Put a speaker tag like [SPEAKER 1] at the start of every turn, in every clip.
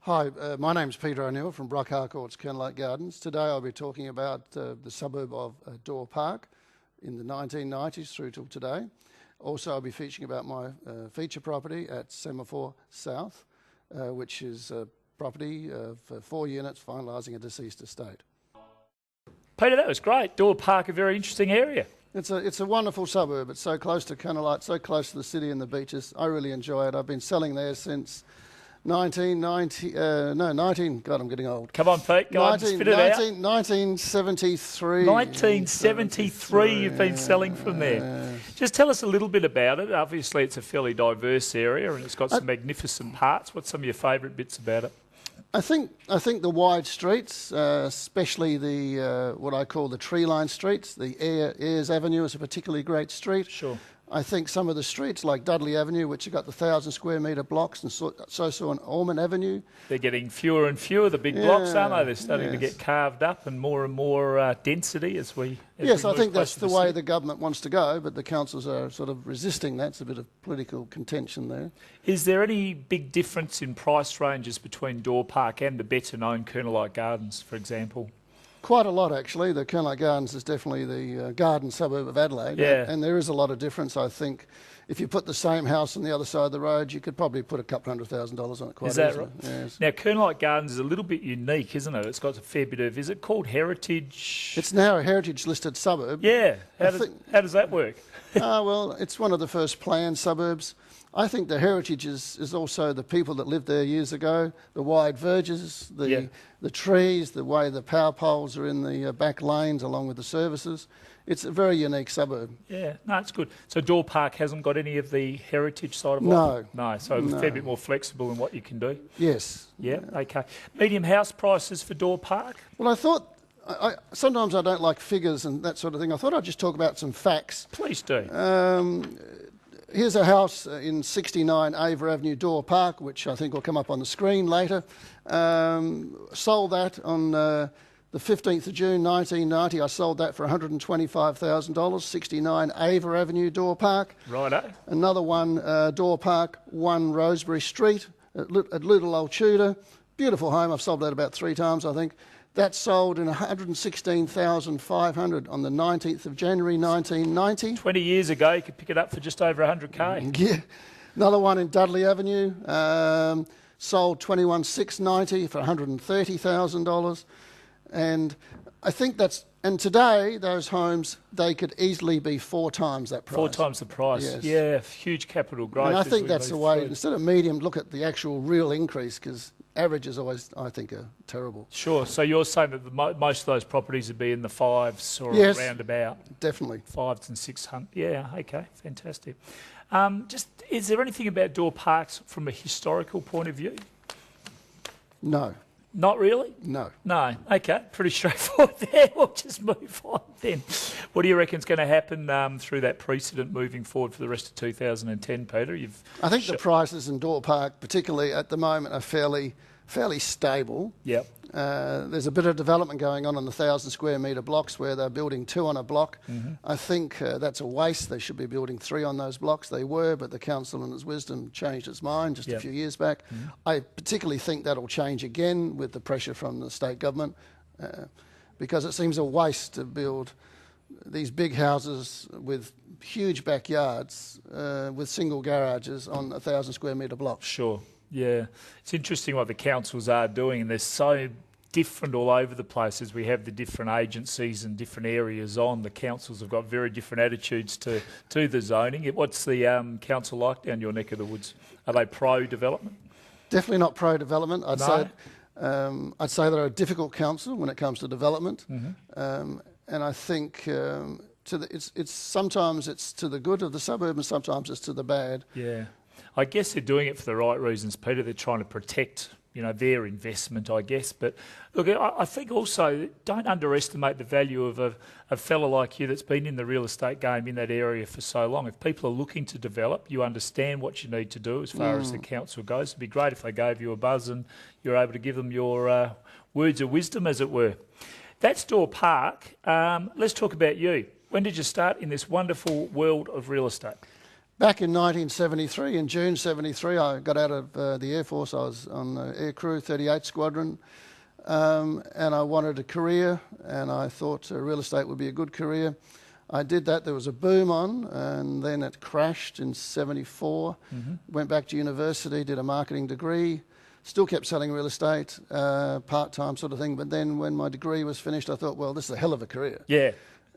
[SPEAKER 1] Hi, my name's Peter O'Neill from Brock Harcourt's Kernelite Gardens. Today I'll be talking about the suburb of Door Park in the 1990s through till today. Also I'll be featuring about my feature property at Semaphore South, which is a property of 4 units finalising a deceased estate.
[SPEAKER 2] Peter, that was great. Door Park, a very interesting area.
[SPEAKER 1] It's a wonderful suburb. It's so close to Kernelite, so close to the city and the beaches. I really enjoy it. I've been selling there since 1990, God, I'm getting old.
[SPEAKER 2] Come on, Pete, go on, spit it out.
[SPEAKER 1] 1973.
[SPEAKER 2] 1973 you've been selling from there. Just tell us a little bit about it. Obviously, it's a fairly diverse area and it's got some magnificent parts. What's some of your favourite bits about it?
[SPEAKER 1] I think the wide streets, especially the what I call the tree-lined streets. The Ayers Avenue is a particularly great street.
[SPEAKER 2] Sure.
[SPEAKER 1] I think some of the streets like Dudley Avenue, which have got the 1,000 square metre blocks, and so on Ormond Avenue.
[SPEAKER 2] They're getting fewer and fewer, the big blocks, aren't they? They're starting to get carved up and more density as we
[SPEAKER 1] Yes, I think that's the way the government wants to go, but the councils are sort of resisting that. It's a bit of political contention there.
[SPEAKER 2] Is there any big difference in price ranges between Door Park and the better-known Kernelite Gardens, for example?
[SPEAKER 1] Quite a lot, actually. The Kernelite Gardens is definitely the garden suburb of Adelaide, and there is a lot of difference. I think if you put the same house on the other side of the road, you could probably put a couple $100,000 on it quite easily. Is that right? Yes.
[SPEAKER 2] Now, Kernelite Gardens is a little bit unique, isn't it? It's got a fair bit of... Is it called heritage?
[SPEAKER 1] It's now a heritage-listed suburb.
[SPEAKER 2] Yeah. How does that work?
[SPEAKER 1] Well, it's one of the first planned suburbs. I think the heritage is also the people that lived there years ago, the wide verges, the trees, the way the power poles are in the back lanes along with the services. It's a very unique suburb. Yeah,
[SPEAKER 2] no, it's good. So Door Park hasn't got any of the heritage side of
[SPEAKER 1] life?
[SPEAKER 2] No, so a fair bit more flexible in what you can do?
[SPEAKER 1] Yes.
[SPEAKER 2] Yeah, okay. Medium house prices for Door Park?
[SPEAKER 1] Well, I thought... sometimes I don't like figures and that sort of thing. I thought I'd just talk about some facts.
[SPEAKER 2] Please do.
[SPEAKER 1] Here's a house in 69 Ava Avenue, Door Park, which I think will come up on the screen later. Sold that on the 15th of June 1990. I sold that for $125,000, 69 Ava Avenue, Door Park.
[SPEAKER 2] Righto.
[SPEAKER 1] Another one, Door Park, 1 Rosebery Street at Little Old Tudor. Beautiful home. I've sold that about 3 times, I think. That sold in $116,500 on the 19th of January 1990.
[SPEAKER 2] 20 years ago, you could pick it up for just over $100K.
[SPEAKER 1] Yeah. Another one in Dudley Avenue, sold $21,690 for $130,000. And I think that's... And today, those homes, they could easily be 4 times that price.
[SPEAKER 2] 4 times the price.
[SPEAKER 1] Yes.
[SPEAKER 2] Yeah, huge capital growth.
[SPEAKER 1] And I think that's the way, instead of medium, look at the actual real increase, because averages always, I think, are terrible.
[SPEAKER 2] Sure. So you're saying that most of those properties would be in the 5s or around about?
[SPEAKER 1] Definitely.
[SPEAKER 2] 5s and 600. Yeah, okay, fantastic. Is there anything about Door Parks from a historical point of view?
[SPEAKER 1] No.
[SPEAKER 2] Not really?
[SPEAKER 1] No.
[SPEAKER 2] No. Okay, pretty straightforward there. We'll just move on then. What do you reckon is going to happen through that precedent moving forward for the rest of 2010, Peter?
[SPEAKER 1] I think the prices in Door Park, particularly at the moment, are fairly stable.
[SPEAKER 2] Yep.
[SPEAKER 1] There's a bit of development going on the 1,000 square metre blocks where they're building 2 on a block. I think that's a waste. They should be building 3 on those blocks. They were, but the council in its wisdom changed its mind just a few years back. I particularly think that'll change again with the pressure from the state government because it seems a waste to build these big houses with huge backyards with single garages on 1,000 square metre blocks.
[SPEAKER 2] Sure. Yeah, it's interesting what the councils are doing, and they're so different all over the place as we have the different agencies and different areas on. The councils have got very different attitudes to the zoning. What's the council like down your neck of the woods? Are they pro-development?
[SPEAKER 1] Definitely not pro-development. I'd say they're a difficult council when it comes to development, and I think it's sometimes it's to the good of the suburb and sometimes it's to the bad.
[SPEAKER 2] Yeah. I guess they're doing it for the right reasons, Peter. They're trying to protect, their investment, I guess. But look, I think also don't underestimate the value of a fella like you that's been in the real estate game in that area for so long. If people are looking to develop, you understand what you need to do as far as the council goes. It'd be great if they gave you a buzz and you're able to give them your words of wisdom, as it were. That's Door Park. Let's talk about you. When did you start in this wonderful world of real estate?
[SPEAKER 1] Back in 1973, in June 73, I got out of the Air Force. I was on the Air Crew 38 Squadron, and I wanted a career, and I thought real estate would be a good career. I did that. There was a boom on, and then it crashed in 74. Went back to university, did a marketing degree, still kept selling real estate, part-time sort of thing. But then when my degree was finished, I thought, well, this is a hell of a career.
[SPEAKER 2] Yeah.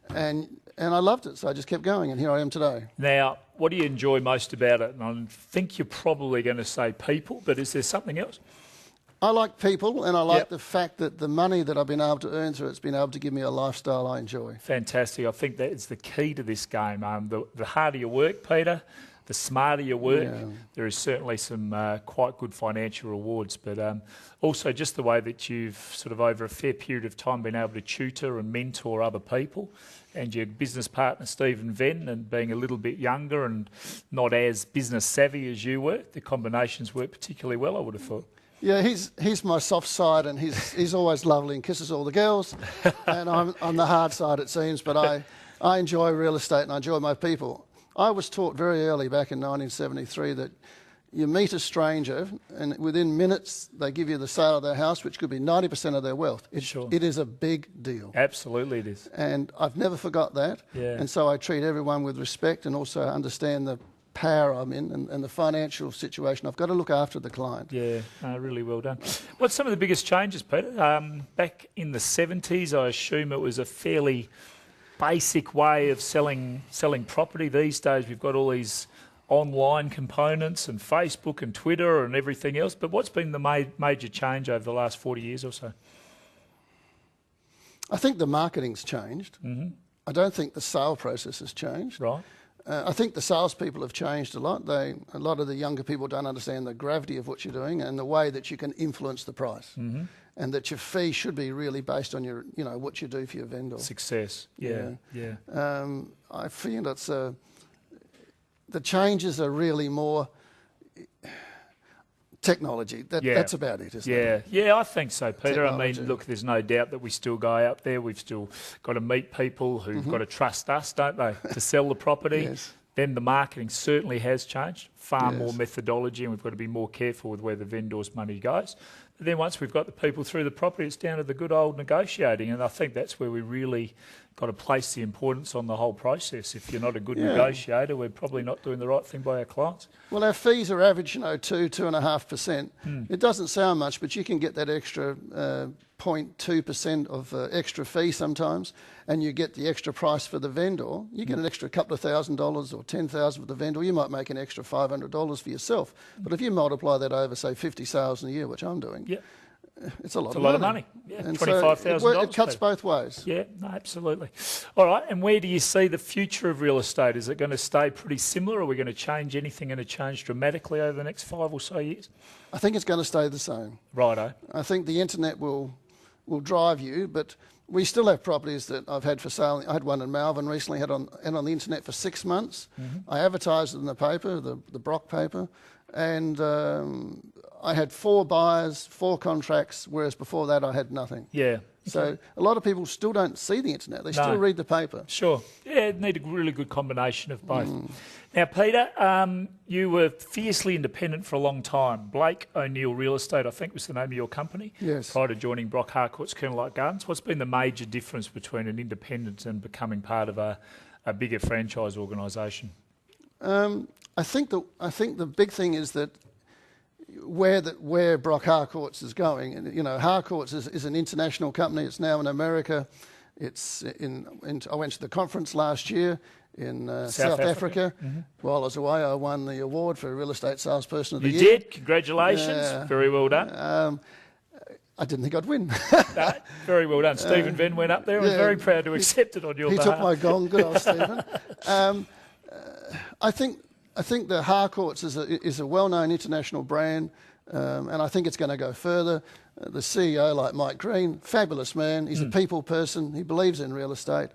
[SPEAKER 1] And I loved it, so I just kept going, and here I am today.
[SPEAKER 2] Now, what do you enjoy most about it? And I think you're probably going to say people, but is there something else?
[SPEAKER 1] I like people, and I like the fact that the money that I've been able to earn through it's been able to give me a lifestyle I enjoy.
[SPEAKER 2] Fantastic. I think that is the key to this game. The harder you work, Peter, the smarter you work. Yeah. There is certainly some quite good financial rewards, but also just the way that you've sort of over a fair period of time been able to tutor and mentor other people, and your business partner Stephen Venn, and being a little bit younger and not as business savvy as you were, the combinations work particularly well, I would have thought.
[SPEAKER 1] Yeah, he's my soft side, and he's always lovely and kisses all the girls, and I'm the hard side, it seems, but I enjoy real estate and I enjoy my people. I was taught very early back in 1973 that you meet a stranger and within minutes they give you the sale of their house, which could be 90% of their wealth. It is a big deal.
[SPEAKER 2] Absolutely it is.
[SPEAKER 1] And I've never forgot that, and so I treat everyone with respect and also understand the power I'm in and the financial situation. I've got to look after the client.
[SPEAKER 2] Yeah, really well done. What's some of the biggest changes, Peter? Back in the 70s, I assume it was a fairly basic way of selling property. These days we've got all these online components and Facebook and Twitter and everything else. But what's been the major change over the last 40 years or so?
[SPEAKER 1] I think the marketing's changed. I don't think the sale process has changed.
[SPEAKER 2] Right.
[SPEAKER 1] I think the salespeople have changed a lot. A lot of the younger people don't understand the gravity of what you're doing and the way that you can influence the price, and that your fee should be really based on your, what you do for your vendor.
[SPEAKER 2] Success. Yeah.
[SPEAKER 1] I feel it's the changes are really more technology. That's about it, isn't it?
[SPEAKER 2] Yeah, I think so, Peter.
[SPEAKER 1] Technology.
[SPEAKER 2] I mean, look, there's no doubt that we still go out there. We've still got to meet people who've got to trust us, don't they, to sell the property.
[SPEAKER 1] Yes.
[SPEAKER 2] Then the marketing certainly has changed, far more methodology, and we've got to be more careful with where the vendor's money goes. But then once we've got the people through the property, it's down to the good old negotiating, and I think that's where we really got to place the importance on the whole process. If you're not a good negotiator, we're probably not doing the right thing by our clients.
[SPEAKER 1] Well, our fees are average, 2.5%. It doesn't sound much, but you can get that extra 0.2% of extra fee sometimes, and you get the extra price for the vendor. You get an extra couple of $1,000 or $10,000 for the vendor. You might make an extra $500 for yourself. But if you multiply that over, say, 50 sales in a year, which I'm doing, it's a lot of money.
[SPEAKER 2] Yeah,
[SPEAKER 1] and
[SPEAKER 2] $25,000.
[SPEAKER 1] So it cuts both ways.
[SPEAKER 2] Yeah, no, absolutely. All right, and where do you see the future of real estate? Is it going to stay pretty similar? Are we going to change anything? Going to change dramatically over the next 5 or so years?
[SPEAKER 1] I think it's going to stay the same.
[SPEAKER 2] Righto.
[SPEAKER 1] I think the internet will drive you, but we still have properties that I've had for sale. I had one in Melbourne recently, had on the internet for 6 months. I advertised it in the paper, the Brock paper, and I had 4 buyers, 4 contracts, whereas before that I had nothing. Yeah. So a lot of people still don't see the internet. They still read the paper.
[SPEAKER 2] Sure. Yeah, need a really good combination of both. Now, Peter, you were fiercely independent for a long time. Blake O'Neill Real Estate, I think, was the name of your company.
[SPEAKER 1] Yes.
[SPEAKER 2] Prior to joining Brock Harcourt's Kernelight Gardens. What's been the major difference between an independent and becoming part of a bigger franchise organisation?
[SPEAKER 1] I think the big thing is that where Brock Harcourt's is going, and Harcourt's is an international company. It's now in America. It's I went to the conference last year in South Africa. While I was away, I won the award for Real Estate Salesperson of the Year.
[SPEAKER 2] You did? Congratulations. Very well done.
[SPEAKER 1] I didn't think I'd win.
[SPEAKER 2] No, very well done. Stephen Venn went up there and was very proud to accept it on your behalf.
[SPEAKER 1] He took my gong. Good old Stephen. I think the Harcourt's is a well-known international brand, and I think it's going to go further. The CEO, like Mike Green, fabulous man. He's a people person. He believes in real estate.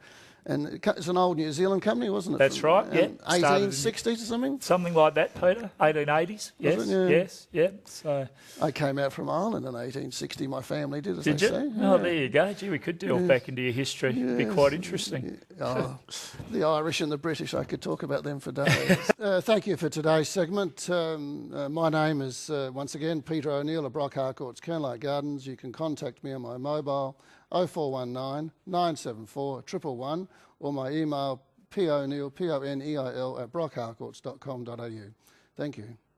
[SPEAKER 1] And it's an old New Zealand company, wasn't it?
[SPEAKER 2] That's right, yeah.
[SPEAKER 1] 1860s or something?
[SPEAKER 2] Something like that, Peter. 1880s. Yes,
[SPEAKER 1] Yeah.
[SPEAKER 2] yes, yeah. So
[SPEAKER 1] I came out from Ireland in 1860, my family did, as they
[SPEAKER 2] did you?
[SPEAKER 1] say.
[SPEAKER 2] Oh, there you go. Gee, we could delve back into your history. It'd be quite interesting.
[SPEAKER 1] Oh, the Irish and the British, I could talk about them for days. Thank you for today's segment. My name is, once again, Peter O'Neill of Brock Harcourt's Kernlight Gardens. You can contact me on my mobile 0419 974 111 or my email poneil, poneil @brockharcourts.com.au. Thank you.